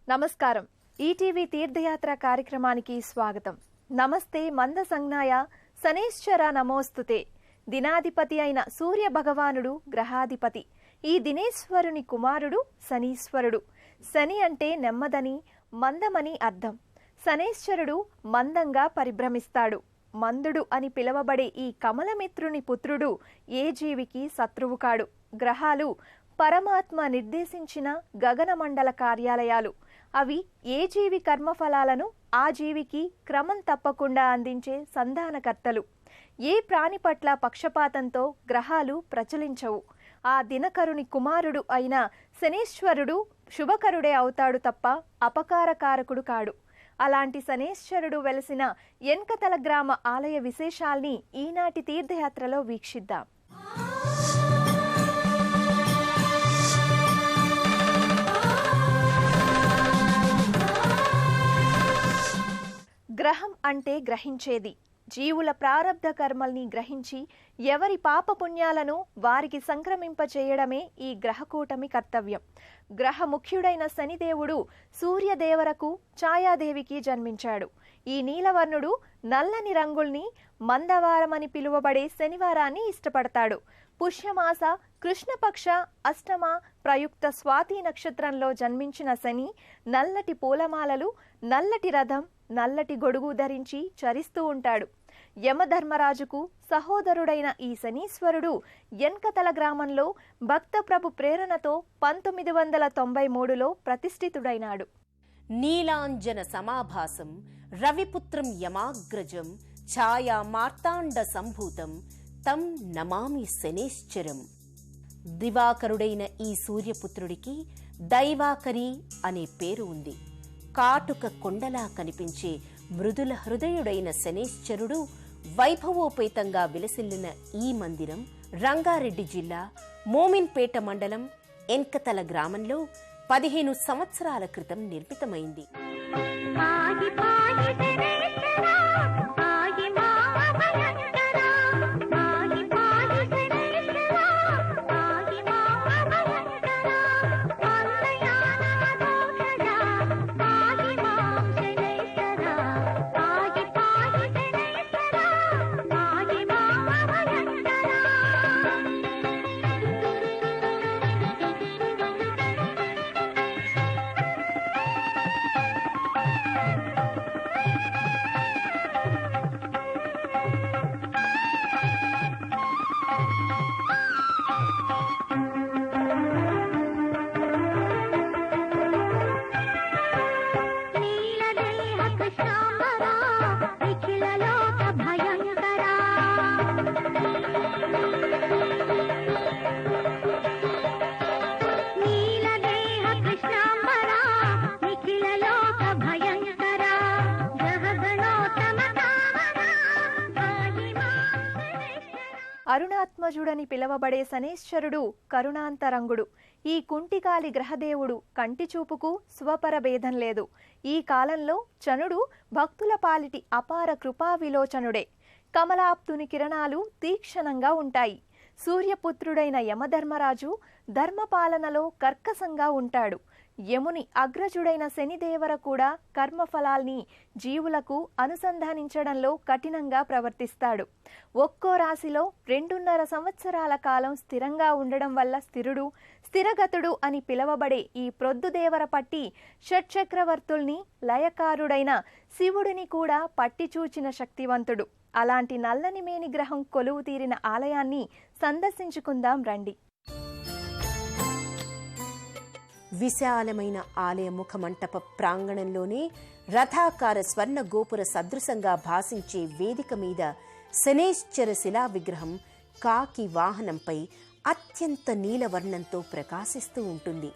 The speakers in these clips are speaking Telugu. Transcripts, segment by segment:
నమస్కారం. ఈటీవీ తీర్థయాత్ర కార్యక్రమానికి స్వాగతం. నమస్తే మంద సంజ్ఞాయ శనేశ్వర నమోస్తుతే. దినాధిపతి అయిన సూర్య భగవానుడు గ్రహాధిపతి. ఈ దినేశ్వరుని కుమారుడు శనీశ్వరుడు. శని అంటే నెమ్మదని, మందమని అర్థం. శనేశ్వరుడు మందంగా పరిభ్రమిస్తాడు. మందుడు అని పిలువబడే ఈ కమలమిత్రుని పుత్రుడు ఏ జీవికి శత్రువు కాడు. గ్రహాలు పరమాత్మ నిర్దేశించిన గగనమండల కార్యాలయాలు. అవి ఏ జీవి కర్మఫలాలను ఆ జీవికి క్రమం తప్పకుండా అందించే సంధానకర్తలు. ఏ ప్రాణి పట్ల పక్షపాతంతో గ్రహాలు ప్రచలించవు. ఆ దినకరుని కుమారుడు అయిన శనేశ్వరుడు శుభకరుడే అవుతాడు తప్ప అపకారకారకుడు కాడు. అలాంటి శనేశ్వరుడు వెలసిన ఎన్కతల గ్రామ ఆలయ విశేషాల్ని ఈనాటి తీర్థయాత్రలో వీక్షిద్దాం. గ్రహం అంటే గ్రహించేది. జీవుల ప్రారబ్ధ కర్మల్ని గ్రహించి ఎవరి పాపపుణ్యాలను వారికి సంక్రమింపచేయడమే ఈ గ్రహకూటమి కర్తవ్యం. గ్రహ ముఖ్యుడైన శనిదేవుడు సూర్యదేవరకు ఛాయాదేవికి జన్మించాడు. ఈ నీలవర్ణుడు నల్లని రంగుల్ని మందవారమని పిలువబడే శనివారాన్ని ఇష్టపడతాడు. పుష్యమాస కృష్ణపక్ష అష్టమ ప్రయుక్త స్వాతి నక్షత్రంలో జన్మించిన శని నల్లటి పూలమాలలు, నల్లటి రథం, నల్లటి గొడుగు ధరించి చరిస్తూ ఉంటాడు. యమధర్మరాజుకు సహోదరుడైన ఈ శనీశ్వరుడు ఎన్కతల గ్రామంలో భక్త ప్రభు ప్రేరణతో 1993లో ప్రతిష్ఠితుడైనాడు. నీలాంజన సమాభాసం రవిపుత్రం యమాగ్రజం ఛాయా మార్తాండ సంభూతం తం నమామి శనేశ్వరం. దివాకరుడైన ఈ సూర్యపుత్రుడికి దైవాకరి అనే పేరు ఉంది. కాటుక కొండలా కనిపించే మృదుల హృదయుడైన శనేశ్వరుడు వైభవోపేతంగా విలసిల్లిన ఈ మందిరం రంగారెడ్డి జిల్లా మోమిన్పేట మండలం ఎన్కతల గ్రామంలో 15 సంవత్సరాల క్రితం నిర్మితమైంది. అరుణాత్మజుడని పిలవబడే శనేశ్వరుడు కరుణాంతరంగుడు. ఈ కుంటికాలి గ్రహదేవుడు కంటిచూపుకు స్వపరభేదం లేదు. ఈ కాలంలో చనుడు భక్తుల పాలిటి అపార కృపా విలోచనుడే. కమలాప్తుని కిరణాలు తీక్షణంగా ఉంటాయి. సూర్యపుత్రుడైన యమధర్మరాజు ధర్మపాలనలో కర్కశంగా ఉంటాడు. యముని అగ్రజుడైన శనిదేవర కూడా కర్మఫలాల్ని జీవులకు అనుసంధానించడంలో కఠినంగా ప్రవర్తిస్తాడు. ఒక్కో రాశిలో 2.5 సంవత్సరాల కాలం స్థిరంగా ఉండడం వల్ల స్థిరగతుడు అని పిలవబడే ఈ ప్రొద్దుదేవర పట్టి షట్చక్రవర్తుల్ని లయకారుడైన శివుడిని కూడా పట్టిచూచిన శక్తివంతుడు. అలాంటి నల్లని మేని గ్రహం కొలువు తీరిన ఆలయాన్ని సందర్శించుకుందాం రండి. విశాలమైన ఆలయ ముఖమంటప ప్రాంగణంలోనే రథాకార స్వర్ణ గోపుర సదృశంగా భాసించే వేదిక మీద శనేశ్వర శిలా విగ్రహం కాకి వాహనంపై అత్యంత నీలవర్ణంతో ప్రకాశిస్తూ ఉంటుంది.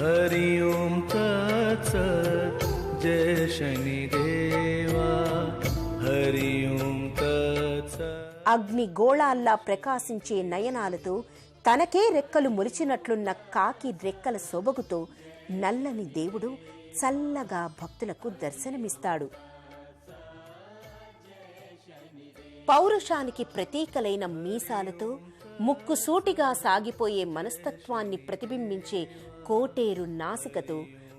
హరి ఓం తత్సత్ జయ శనిదేవా హరి ఓం తత్సత్. అగ్నిగోళాల్లా ప్రకాశించే నయనాలతో తనకే రెక్కలు మొలిచినట్లున్న కాకి రెక్కల సొబగుతో నల్లని దేవుడు చల్లగా భక్తులకు దర్శనమిస్తాడు. పౌరుషానికి ప్రతీకలైన మీసాలతో ముక్కుసూటిగా సాగిపోయే మనస్తత్వాన్ని ప్రతిబింబించే కోటేరు నాసికతో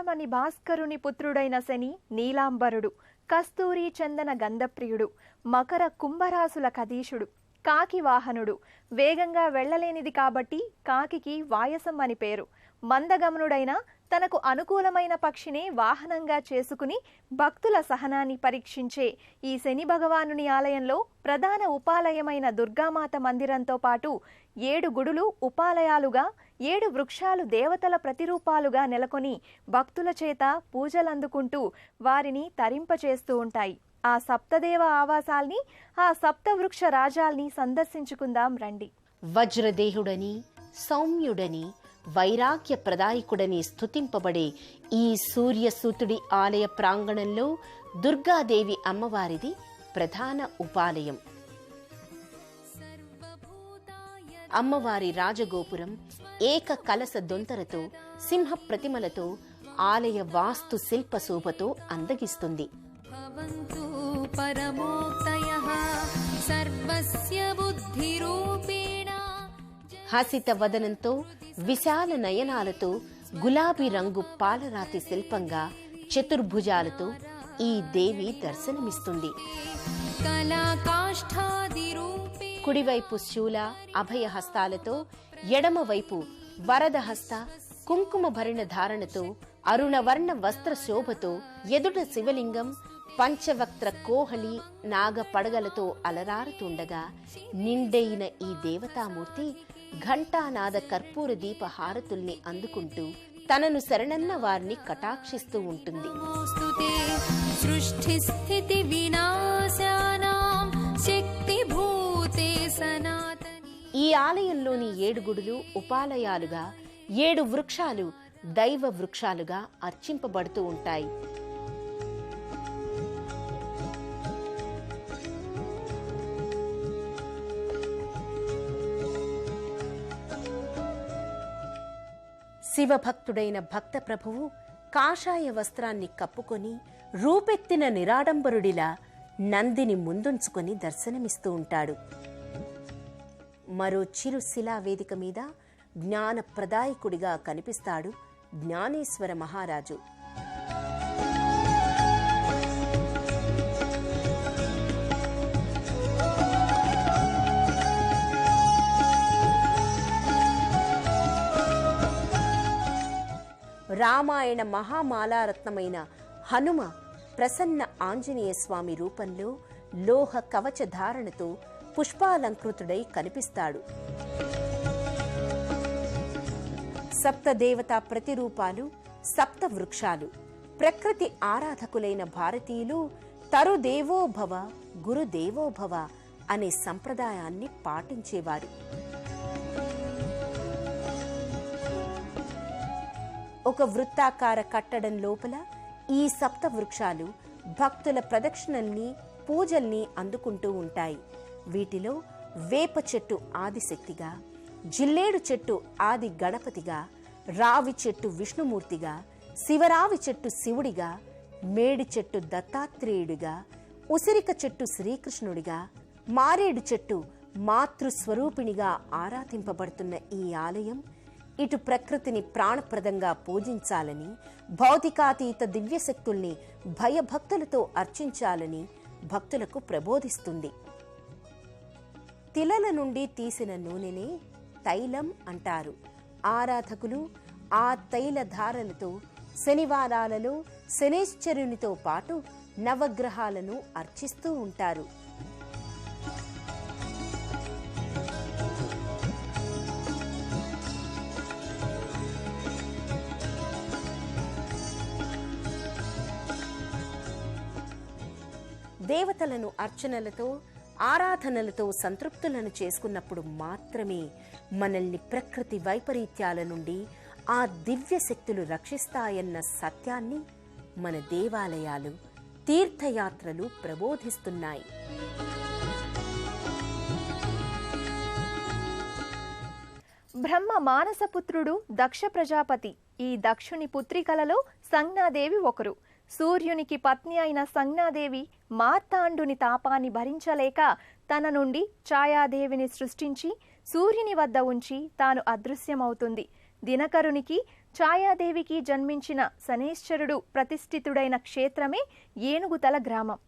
చంద్రమణి భాస్కరుని పుత్రుడైన శని నీలాంబరుడు, కస్తూరి చందన గంధప్రియుడు, మకర కుంభరాశుల కదీశుడు, కాకి వాహనుడు. వేగంగా వెళ్లలేనిది కాబట్టి కాకికి వాయసం అని పేరు. మందగమనుడైన తనకు అనుకూలమైన పక్షినే వాహనంగా చేసుకుని భక్తుల సహనాన్ని పరీక్షించే ఈ శని భగవానుని ఆలయంలో ప్రధాన ఉపాలయమైన దుర్గామాత మందిరంతో పాటు 7 గుడులు ఉపాలయాలుగా, 7 వృక్షాలు దేవతల ప్రతిరూపాలుగా నెలకొని భక్తుల చేత పూజలందుకుంటూ వారిని తరింపచేస్తూ ఉంటాయి. ఆ సప్తదేవ ఆవాసాల్ని, ఆ సప్తవృక్ష రాజాల్ని సందర్శించుకుందాం రండి. వజ్రదేహుడని, సౌమ్యుడని, వైరాగ్య ప్రదాయకుడని స్తుతింపబడే ఈ సూర్యసూతుడి ఆలయ ప్రాంగణంలో దుర్గాదేవి అమ్మవారిది ప్రధాన ఉపాలయం. అమ్మవారి రాజగోపురం ఏక కలస దొంతరతో, సింహ ప్రతిమలతో, ఆలయ వాస్తు శిల్ప శోభతో అందగిస్తుంది. హసిత వదనంతో, విశాల నయనాలతో, గులాబీ రంగు పాలరాతి శిల్పంగా, చతుర్భుజాలతో ఈ దేవి దర్శనమిస్తుంది. కుడివైపు శూల అభయ హస్తాలతో, ఎడమవైపు వరదహస్త కుంకుమ భరణ ధారణతో, అరుణవర్ణ వస్త్ర శోభతో, ఎదుట శివలింగం పంచవక్త్ర కోహలి నాగ పడగలతో అలరారుతుండగా నిండైన ఈ దేవతామూర్తి ఘంటానాద కర్పూర దీప హారతుల్ని అందుకుంటూ తనను శరణన్న వారిని కటాక్షిస్తూ ఉంటుంది. ఈ ఆలయంలోని 7 గుడులు ఉపాలయాలుగా, 7 వృక్షాలు దైవ వృక్షాలుగా అర్చింపబడుతూ ఉంటాయి. శివభక్తుడైన భక్త ప్రభువు కాషాయ వస్త్రాన్ని కప్పుకొని రూపెత్తిన నిరాడంబరుడిలా నందిని ముందుంచుకొని దర్శనమిస్తూ ఉంటాడు. మరో చిరు శిలా వేదిక మీద జ్ఞాన ప్రదాయకుడిగా కనిపిస్తాడు జ్ఞానేశ్వర మహారాజు. రామాయణ మహామాలారత్నమైన హనుమ ప్రసన్న ఆంజనేయ స్వామి రూపంలో లోహ కవచ ధారణతో పుష్పాలంకృతుడై కనిపిస్తాడు. సప్తదేవతా ప్రతిరూపాలు, సప్త వృక్షాలు. ప్రకృతి ఆరాధకులైన భారతీయులు తరుదేవోభవ గురుదేవోభవ అనే సంప్రదాయాన్ని పాటించేవారు. ఒక వృత్తాకార కట్టడం లోపల ఈ సప్త వృక్షాలు భక్తుల ప్రదక్షిణల్ని, పూజల్ని అందుకుంటూ ఉంటాయి. వీటిలో వేప చెట్టు ఆదిశక్తిగా, జిల్లేడు చెట్టు ఆది గణపతిగా, రావి చెట్టు విష్ణుమూర్తిగా, శివరావి చెట్టు శివుడిగా, మేడి చెట్టు దత్తాత్రేయుడిగా, ఉసిరిక చెట్టు శ్రీకృష్ణుడిగా, మారేడు చెట్టు మాతృస్వరూపిణిగా ఆరాధింపబడుతున్న ఈ ఆలయం ఇటు ప్రకృతిని ప్రాణప్రదంగా పూజించాలని, భౌతికాతీత దివ్యశక్తుల్ని భయభక్తులతో అర్చించాలని భక్తులకు ప్రబోధిస్తుంది. తిలల నుండి తీసిన నూనెనే తైలం అంటారు. ఆరాధకులు ఆ తైల ధారలతో శనివారాలలో శనేశ్వరునితో పాటు నవగ్రహాలను అర్చిస్తూ ఉంటారు. దేవతలను అర్చనలతో, ఆరాధనలతో సంతృప్తులను చేసుకున్నప్పుడు మాత్రమే మనల్ని ప్రకృతి వైపరీత్యాల నుండి ఆ దివ్య శక్తులు రక్షిస్తాయన్న సత్యాన్ని మన దేవాలయాలు, తీర్థయాత్రలు ప్రబోధిస్తున్నాయి. బ్రహ్మ మానసపుత్రుడు దక్ష ప్రజాపతి. ఈ దక్షుని పుత్రికలలో సంజ్ఞాదేవి ఒకరు. సూర్యునికి పత్ని అయిన సంజ్ఞాదేవి మార్తాండుని తాపాన్ని భరించలేక తన నుండి ఛాయాదేవిని సృష్టించి సూర్యుని వద్ద ఉంచి తాను అదృశ్యమవుతుంది. దినకరునికి ఛాయాదేవికి జన్మించిన శనేశ్వరుడు ప్రతిష్ఠితుడైన క్షేత్రమే ఏనుగుతల గ్రామం.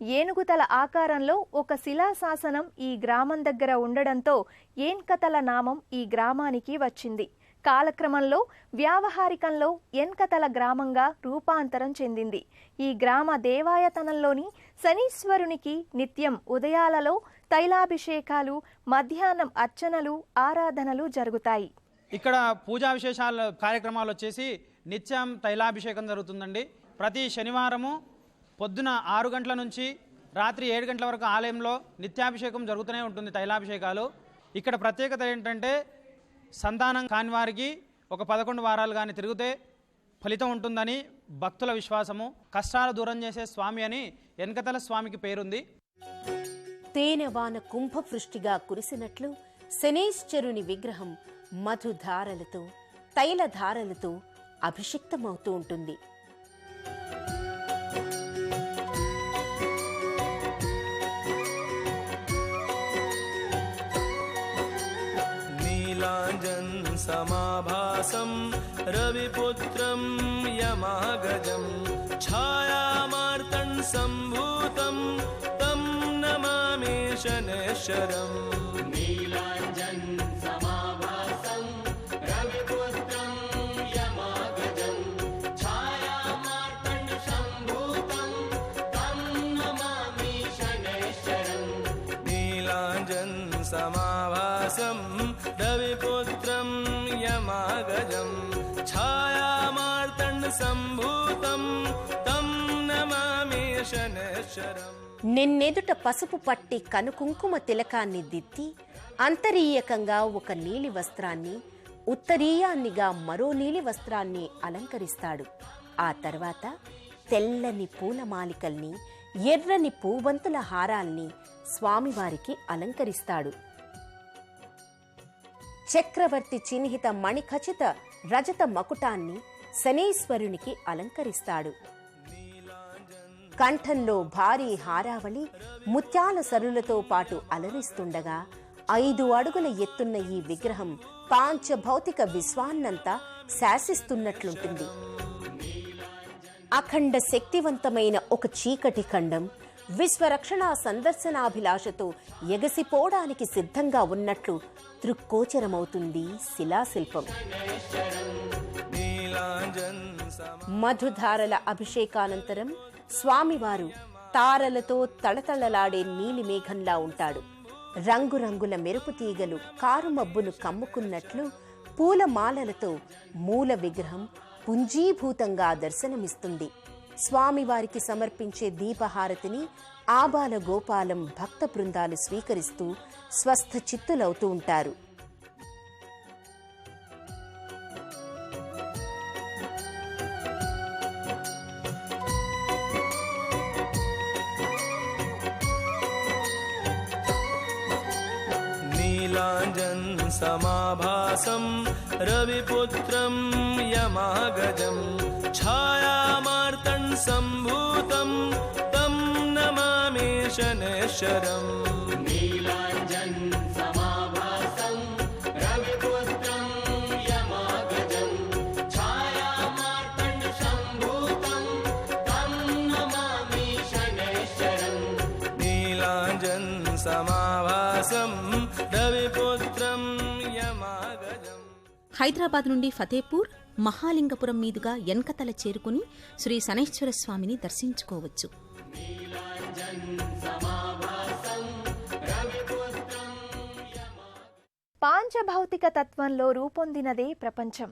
ఏనుగుతల ఆకారంలో ఒక శిలాశాసనం ఈ గ్రామం దగ్గర ఉండడంతో ఏన్కతల నామం ఈ గ్రామానికి వచ్చింది. కాలక్రమంలో వ్యావహారికంలో ఎన్కతల గ్రామంగా రూపాంతరం చెందింది. ఈ గ్రామ దేవాయతనంలోని శనీశ్వరునికి నిత్యం ఉదయాలలో తైలాభిషేకాలు, మధ్యాహ్నం అర్చనలు, ఆరాధనలు జరుగుతాయి. ఇక్కడ పూజా విశేషాల కార్యక్రమాలు వచ్చేసి నిత్యం తైలాభిషేకం జరుగుతుందండి. ప్రతి శనివారము పొద్దున 6 గంటల నుంచి రాత్రి 7 గంటల వరకు ఆలయంలో నిత్యాభిషేకం జరుగుతూనే ఉంటుంది, తైలాభిషేకాలు. ఇక్కడ ప్రత్యేకత ఏంటంటే సంతానం కాని వారికి ఒక 11 వారాలు కానీ తిరిగితే ఫలితం ఉంటుందని భక్తుల విశ్వాసము. కష్టాలు దూరం చేసే స్వామి అని ఎన్కతల స్వామికి పేరుంది. తేనెవాన కుంభవృష్టిగా కురిసినట్లు శనేశ్వరుని విగ్రహం మధుధారలతో, తైలధారలతో అభిషిక్తమవుతూ ఉంటుంది. समाभासं रविपुत्रं यमागजं छायामार्तण्ड सम्भूतं तं नमामि शनैश्वरम्. नीलाञ्जन समाभासं रविपुत्रं यमागजं छायामार्तण्ड सम्भूतं तं नमामि शनैश्वरम्. नीलाञ्जन समाभासं रविपुत्रं यमागजं छायामार्तण्ड सम्भूतं तं नमामि शनैश्वरम्. నిన్నెదుట పసుపు పట్టి కనుకుంకుమ తిలకాన్ని దిద్ది అంతరీయకంగా ఒక నీలి వస్త్రాన్ని, ఉత్తరీయాన్నిగా మరో నీలి వస్త్రాన్ని అలంకరిస్తాడు. ఆ తర్వాత తెల్లని పూలమాలికల్ని, ఎర్రని పూవంతుల హారాల్ని స్వామివారికి అలంకరిస్తాడు. చక్రవర్తి చిహ్నిత మణిఖచిత రజత మకుటాన్ని శనేశ్వరునికి అలంకరిస్తాడు. కంఠంలో భారీ హారావళి ముత్యాల సరులతో పాటు అలరిస్తుండగా 5 అడుగుల ఎత్తున్న ఈ విగ్రహం పాంచభౌతిక విశ్వాన్నంతా శాసిస్తున్నట్లుంటుంది. అఖండ శక్తివంతమైన ఒక చీకటి ఖండం విశ్వరక్షణ సందర్శనాభిలాషతో ఎగసిపోవడానికి సిద్ధంగా ఉన్నట్లు దృక్కోచరమవుతుంది శిలాశిల్పం. మధుధారల అభిషేకానంతరం స్వామివారు తారలతో తళతళలాడే నీలి మేఘంలా ఉంటాడు. రంగురంగుల మెరుపు తీగలు కారుమబ్బును కమ్ముకున్నట్లు పూలమాలలతో మూల విగ్రహం పుంజీభూతంగా దర్శనమిస్తుంది. స్వామివారికి సమర్పించే దీపహారతిని ఆబాల గోపాలం భక్త బృందాలు స్వీకరిస్తూ స్వస్థ చిత్తులవుతూ ఉంటారు. नीलाञ्जन समाभासं रविपुत्रं यमागजं छायामार्तण्ड सम्भूतं तं नमामि शनैश्वरम्. नीलाञ्जन समाभासं रविपुत्रं यमागजं छायामार्तण्ड सम्भूतं तं नमामि शनैश्वरम्. नीलाञ्जन समाभासं रविपुत्रं यमागजं. హైదరాబాద్ నుండి ఫతేపూర్, మహాలింగపురం మీదుగా ఎన్కతల చేరుకుని శ్రీ శనైశ్వర స్వామిని దర్శించుకోవచ్చు. పాంచభౌతిక తత్వంలో రూపొందినదే ప్రపంచం.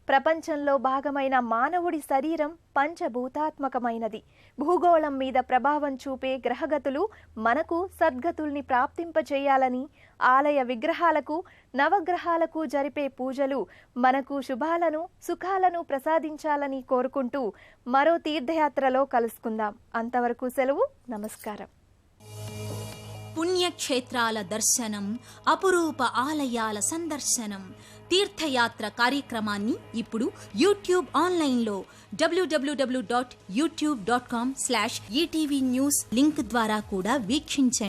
ప్రపంచంలో భాగమైన మానవుడి శరీరం పంచభూతాత్మకమైనది. భూగోళం మీద ప్రభావం చూపే గ్రహగతులు మనకు సద్గతుల్ని ప్రాప్తింపచేయాలని, ఆలయ విగ్రహాలకు, నవగ్రహాలకు జరిపే పూజలు మనకు శుభాలను, సుఖాలను ప్రసాదించాలని కోరుకుంటూ మరో తీర్థయాత్రలో కలుసుకుందాం. అంతవరకు సెలవు. నమస్కారం. పుణ్యక్షేత్రాల దర్శనం, అపురూప ఆలయాల సందర్శనం, తీర్థయాత్ర కార్యక్రమాన్ని ఇప్పుడు యూట్యూబ్ ఆన్లైన్లో www.youtube.com/ETV News లింక్ ద్వారా కూడా వీక్షించండి.